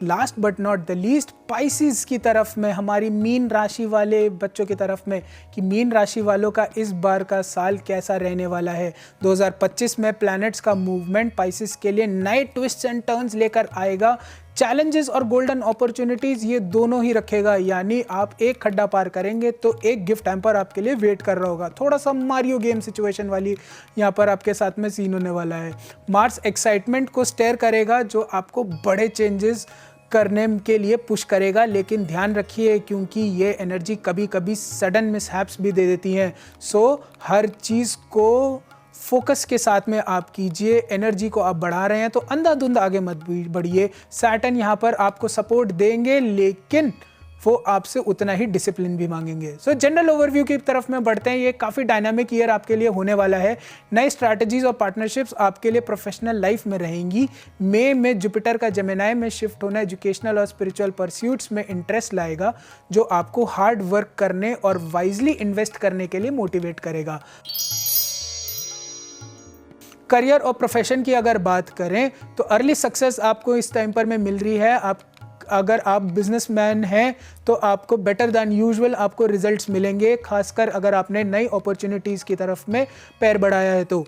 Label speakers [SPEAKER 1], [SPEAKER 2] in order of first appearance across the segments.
[SPEAKER 1] Last but not the least spices की तरफ में, हमारी मीन राशि वाले बच्चों की तरफ में, कि मीन राशि वालों का इस बार का साल कैसा रहने वाला है। 2025 में प्लैनेट्स का मूवमेंट स्पाइसेस के लिए नए ट्विस्ट एंड टर्न्स लेकर आएगा। चैलेंजेस और गोल्डन अपॉर्चुनिटीज़ ये दोनों ही रखेगा, यानी आप एक खड्डा पार करेंगे तो एक गिफ्ट हैम्पर आपके लिए वेट कर रहा होगा। थोड़ा सा मारियो गेम सिचुएशन वाली यहाँ पर आपके साथ में सीन होने वाला है। मार्स एक्साइटमेंट को स्टेयर करेगा, जो आपको बड़े चेंजेस करने के लिए पुश करेगा, लेकिन ध्यान रखिए क्योंकि ये एनर्जी कभी कभी सडन मिसहैप्स भी दे देती हैं। सो हर चीज़ को फोकस के साथ में आप कीजिए। एनर्जी को आप बढ़ा रहे हैं तो अंधाधुंध आगे मत बढ़िए। सैटर्न यहाँ पर आपको सपोर्ट देंगे, लेकिन वो आपसे उतना ही डिसिप्लिन भी मांगेंगे। सो जनरल ओवरव्यू की तरफ में बढ़ते हैं। ये काफ़ी डायनामिक ईयर आपके लिए होने वाला है। नए स्ट्रैटेजीज और पार्टनरशिप्स आपके लिए प्रोफेशनल लाइफ में रहेंगी। मई में जुपिटर का जेमिनी में शिफ्ट होना एजुकेशनल और स्पिरिचुअल परस्यूट्स में इंटरेस्ट लाएगा, जो आपको हार्ड वर्क करने और वाइजली इन्वेस्ट करने के लिए मोटिवेट करेगा। करियर और प्रोफेशन की अगर बात करें तो अर्ली सक्सेस आपको इस टाइम पर में मिल रही है। अगर आप बिजनेसमैन हैं तो आपको बेटर दैन यूजुअल आपको रिजल्ट्स मिलेंगे, खासकर अगर आपने नई अपॉर्चुनिटीज़ की तरफ में पैर बढ़ाया है तो।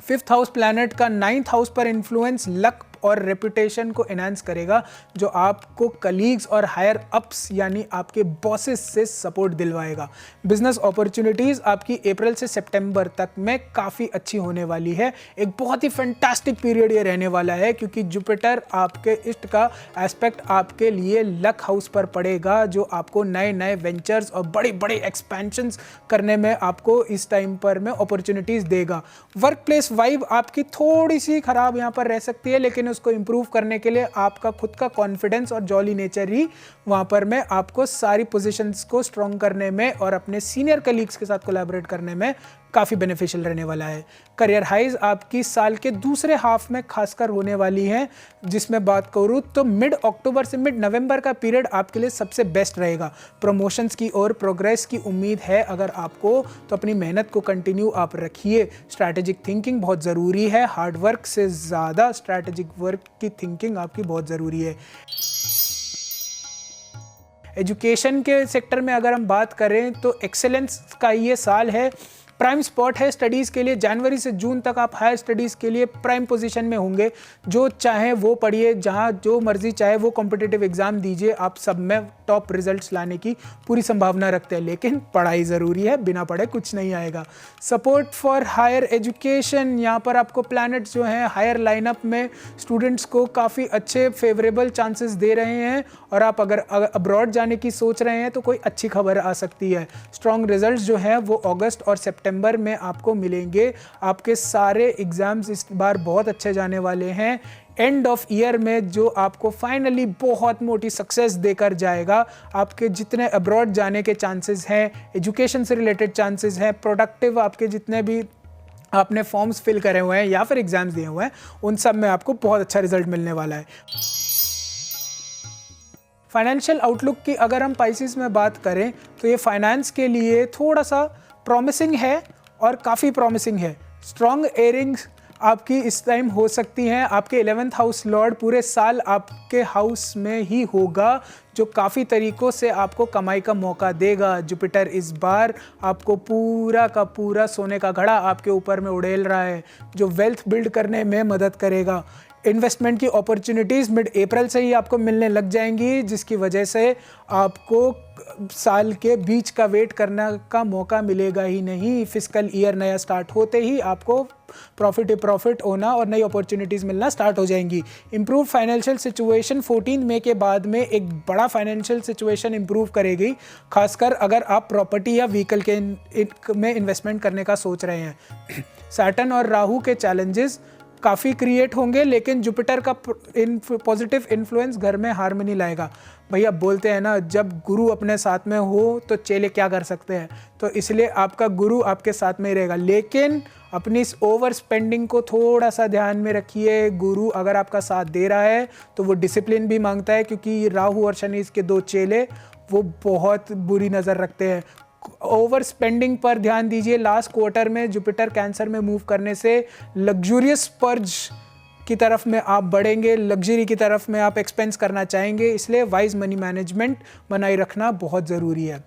[SPEAKER 1] 5th हाउस प्लैनेट का 9th हाउस पर इन्फ्लुएंस लक और रेपुटेशन को एनहांस करेगा, जो आपको कलीग्स और हायर अप्स यानी आपके बॉसेस से सपोर्ट दिलवाएगा। बिजनेस अपॉर्चुनिटीज़ आपकी अप्रैल से सितंबर तक में काफ़ी अच्छी होने वाली है। एक बहुत ही फैंटास्टिक पीरियड ये रहने वाला है, क्योंकि जुपिटर आपके इष्ट का एस्पेक्ट आपके लिए लक हाउस पर पड़ेगा, जो आपको नए नए वेंचर्स और बड़े बड़े एक्सपेंशंस करने में आपको इस टाइम पर में अपॉर्चुनिटीज़ देगा। वर्क प्लेस वाइब आपकी थोड़ी सी खराब यहाँ पर रह सकती है, लेकिन उसको इंप्रूव करने के लिए आपका खुद का कॉन्फिडेंस और जॉली नेचर ही वहां पर में आपको सारी पोजीशंस को स्ट्रॉन्ग करने में और अपने सीनियर कलीग्स के साथ कोलैबोरेट करने में काफ़ी बेनिफिशियल रहने वाला है। करियर हाइज आपकी साल के दूसरे हाफ में खासकर होने वाली है, जिसमें बात करूँ तो मिड अक्टूबर से मिड नवंबर का पीरियड आपके लिए सबसे बेस्ट रहेगा। प्रमोशंस की और प्रोग्रेस की उम्मीद है अगर आपको, तो अपनी मेहनत को कंटिन्यू आप रखिए। स्ट्रैटेजिक थिंकिंग बहुत ज़रूरी है, हार्ड वर्क से ज़्यादा स्ट्रैटेजिक वर्क की थिंकिंग आपकी बहुत ज़रूरी है। एजुकेशन के सेक्टर में अगर हम बात करें तो एक्सेलेंस का ये साल है, प्राइम स्पॉट है स्टडीज़ के लिए। जनवरी से जून तक आप हायर स्टडीज़ के लिए प्राइम पोजीशन में होंगे। जो चाहे वो पढ़िए, जहाँ जो मर्जी चाहे वो कॉम्पिटिटिव एग्जाम दीजिए, आप सब में टॉप रिजल्ट्स लाने की पूरी संभावना रखते हैं, लेकिन पढ़ाई ज़रूरी है, बिना पढ़े कुछ नहीं आएगा। सपोर्ट फॉर हायर एजुकेशन, यहाँ पर आपको प्लैनेट्स जो हैं हायर लाइनअप में स्टूडेंट्स को काफ़ी अच्छे फेवरेबल चांसेस दे रहे हैं, और आप अगर अब्रॉड जाने की सोच रहे हैं तो कोई अच्छी खबर आ सकती है। स्ट्रॉन्ग रिजल्ट्स जो हैं वो अगस्त और सितंबर में आपको मिलेंगे। आपके सारे एग्जाम्स इस बार बहुत अच्छे जाने वाले हैं। एंड ऑफ ईयर में जो आपको फाइनली बहुत मोटी सक्सेस देकर जाएगा। आपके जितने अब्रॉड जाने के चांसेस हैं, एजुकेशन से रिलेटेड चांसेस हैं, प्रोडक्टिव आपके जितने भी आपने फॉर्म्स फिल करे हुए हैं या फिर एग्जाम्स दिए हुए हैं, उन सब में आपको बहुत अच्छा रिजल्ट मिलने वाला है। फाइनेंशियल आउटलुक की अगर हम पाइसेस में बात करें तो ये फाइनेंस के लिए थोड़ा सा प्रॉमिसिंग है और काफ़ी प्रॉमिसिंग है। स्ट्रॉन्ग एयरिंग्स आपकी इस टाइम हो सकती हैं। आपके 11th हाउस लॉर्ड पूरे साल आपके हाउस में ही होगा, जो काफ़ी तरीक़ों से आपको कमाई का मौका देगा। जुपिटर इस बार आपको पूरा का पूरा सोने का घड़ा आपके ऊपर में उड़ेल रहा है, जो वेल्थ बिल्ड करने में मदद करेगा। इन्वेस्टमेंट की अपॉर्चुनिटीज़ मिड अप्रैल से ही आपको मिलने लग जाएंगी, जिसकी वजह से आपको साल के बीच का वेट करने का मौका मिलेगा ही नहीं। फिस्कल ईयर नया स्टार्ट होते ही आपको प्रॉफिट होना और नई अपॉर्चुनिटीज़ मिलना स्टार्ट हो जाएंगी। इम्प्रूव फाइनेंशियल सिचुएशन 14 मई के बाद में एक बड़ा फाइनेंशियल सिचुएशन इम्प्रूव करेगी, खासकर अगर आप प्रॉपर्टी या व्हीकल के में इन्वेस्टमेंट करने का सोच रहे हैं। सैटर्न और राहु के चैलेंजेस काफ़ी क्रिएट होंगे, लेकिन जुपिटर का पॉजिटिव इन्फ्लुएंस घर में हार्मनी लाएगा। भैया बोलते हैं ना, जब गुरु अपने साथ में हो तो चेले क्या कर सकते हैं, तो इसलिए आपका गुरु आपके साथ में ही रहेगा। लेकिन अपनी इस ओवर स्पेंडिंग को थोड़ा सा ध्यान में रखिए। गुरु अगर आपका साथ दे रहा है तो वो डिसिप्लिन भी मांगता है, क्योंकि राहु और शनि इसके दो चेले वो बहुत बुरी नज़र रखते हैं। ओवर स्पेंडिंग पर ध्यान दीजिए। लास्ट क्वार्टर में जुपिटर कैंसर में मूव करने से लग्जूरियस स्पर्ज की तरफ में आप बढ़ेंगे, लग्जरी की तरफ में आप एक्सपेंस करना चाहेंगे, इसलिए वाइज मनी मैनेजमेंट बनाए रखना बहुत ज़रूरी है।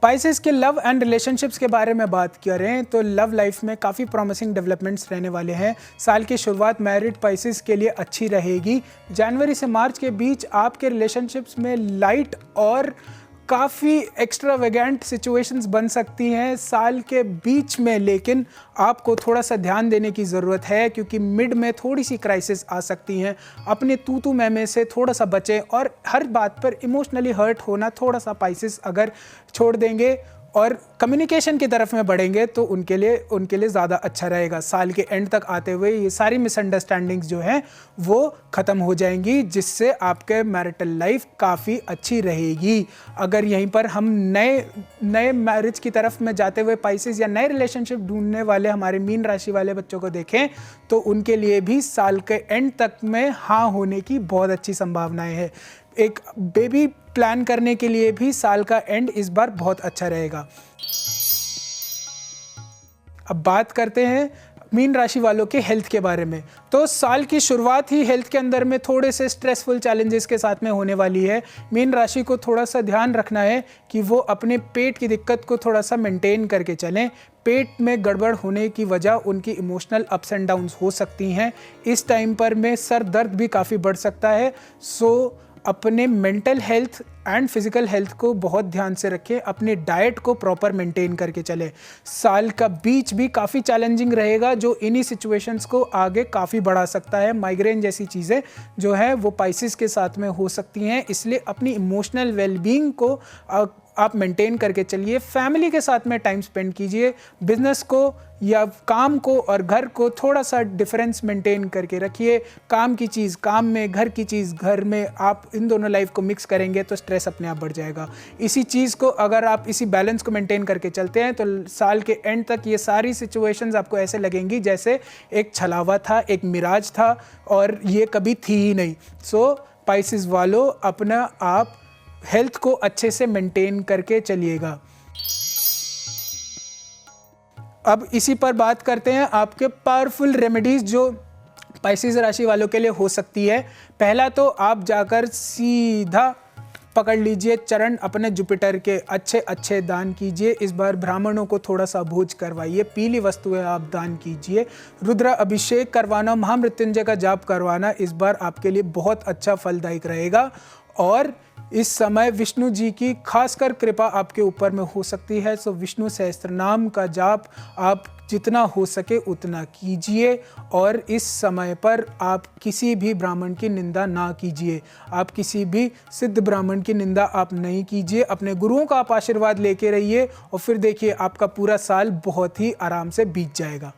[SPEAKER 1] पाइसेस के लव एंड रिलेशनशिप्स के बारे में बात करें तो लव लाइफ में काफ़ी प्रॉमिसिंग डेवलपमेंट्स रहने वाले हैं। साल की शुरुआत मैरिड पाइसेस के लिए अच्छी रहेगी। जनवरी से मार्च के बीच आपके रिलेशनशिप्स में लाइट और काफ़ी एक्स्ट्रावेगेंट सिचुएशंस बन सकती हैं साल के बीच में, लेकिन आपको थोड़ा सा ध्यान देने की ज़रूरत है क्योंकि मिड में थोड़ी सी क्राइसिस आ सकती हैं। अपने तू मैं से थोड़ा सा बचें और हर बात पर इमोशनली हर्ट होना थोड़ा सा पाइसेस अगर छोड़ देंगे और कम्युनिकेशन की तरफ में बढ़ेंगे तो उनके लिए ज़्यादा अच्छा रहेगा। साल के एंड तक आते हुए ये सारी मिसअंडरस्टैंडिंग्स जो हैं वो ख़त्म हो जाएंगी, जिससे आपके मैरिटल लाइफ काफ़ी अच्छी रहेगी। अगर यहीं पर हम नए मैरिज की तरफ में जाते हुए पाइसेस या नए रिलेशनशिप ढूंढने वाले हमारे मीन राशि वाले बच्चों को देखें तो उनके लिए भी साल के एंड तक में हाँ होने की बहुत अच्छी संभावनाएँ हैं। एक बेबी प्लान करने के लिए भी साल का एंड इस बार बहुत अच्छा रहेगा। अब बात करते हैं मीन राशि वालों के हेल्थ के बारे में। तो साल की शुरुआत ही हेल्थ के अंदर में थोड़े से स्ट्रेसफुल चैलेंजेस के साथ में होने वाली है। मीन राशि को थोड़ा सा ध्यान रखना है कि वो अपने पेट की दिक्कत को थोड़ा सा मेंटेन करके चलें। पेट में गड़बड़ होने की वजह उनकी इमोशनल अप्स एंड डाउन्स हो सकती हैं। इस टाइम पर में सर दर्द भी काफ़ी बढ़ सकता है। सो अपने mental health and physical health को बहुत ध्यान से रखें। अपने डाइट को प्रॉपर मेंटेन करके चलें। साल का बीच भी काफ़ी चैलेंजिंग रहेगा जो इन्हीं सिचुएशंस को आगे काफ़ी बढ़ा सकता है। माइग्रेन जैसी चीज़ें जो है वो पाइसेस के साथ में हो सकती हैं, इसलिए अपनी इमोशनल वेलबींग को आप मेंटेन करके चलिए। फैमिली के साथ में टाइम स्पेंड कीजिए। बिजनेस को या काम को और घर को थोड़ा सा डिफरेंस मेंटेन करके रखिए। काम की चीज़ काम में, घर की चीज़ घर में, आप इन दोनों लाइफ को मिक्स करेंगे तो स्ट्रेस अपने आप बढ़ जाएगा। इसी चीज़ को अगर आप इसी बैलेंस को मेंटेन करके चलते हैं तो साल के एंड तक ये सारी सिचुएशंस आपको ऐसे लगेंगी जैसे एक छलावा था, एक मिराज था और ये कभी थी ही नहीं। सो पाइसेस वालों अपना आप हेल्थ को अच्छे से मेंटेन करके चलिएगा। अब इसी पर बात करते हैं आपके पावरफुल रेमेडीज़ जो पाइसेस राशि वालों के लिए हो सकती है। पहला तो आप जाकर सीधा पकड़ लीजिए चरण अपने जुपिटर के, अच्छे दान कीजिए। इस बार ब्राह्मणों को थोड़ा सा भोज करवाइए, पीली वस्तुएं आप दान कीजिए। रुद्र अभिषेक करवाना, महामृत्युंजय का जाप करवाना इस बार आपके लिए बहुत अच्छा फलदायक रहेगा। और इस समय विष्णु जी की खासकर कृपा आपके ऊपर में हो सकती है। सो विष्णु सहस्त्र नाम का जाप आप जितना हो सके उतना कीजिए और इस समय पर आप किसी भी ब्राह्मण की निंदा ना कीजिए। आप किसी भी सिद्ध ब्राह्मण की निंदा आप नहीं कीजिए। अपने गुरुओं का आप आशीर्वाद लेके रहिए और फिर देखिए आपका पूरा साल बहुत ही आराम से बीत जाएगा।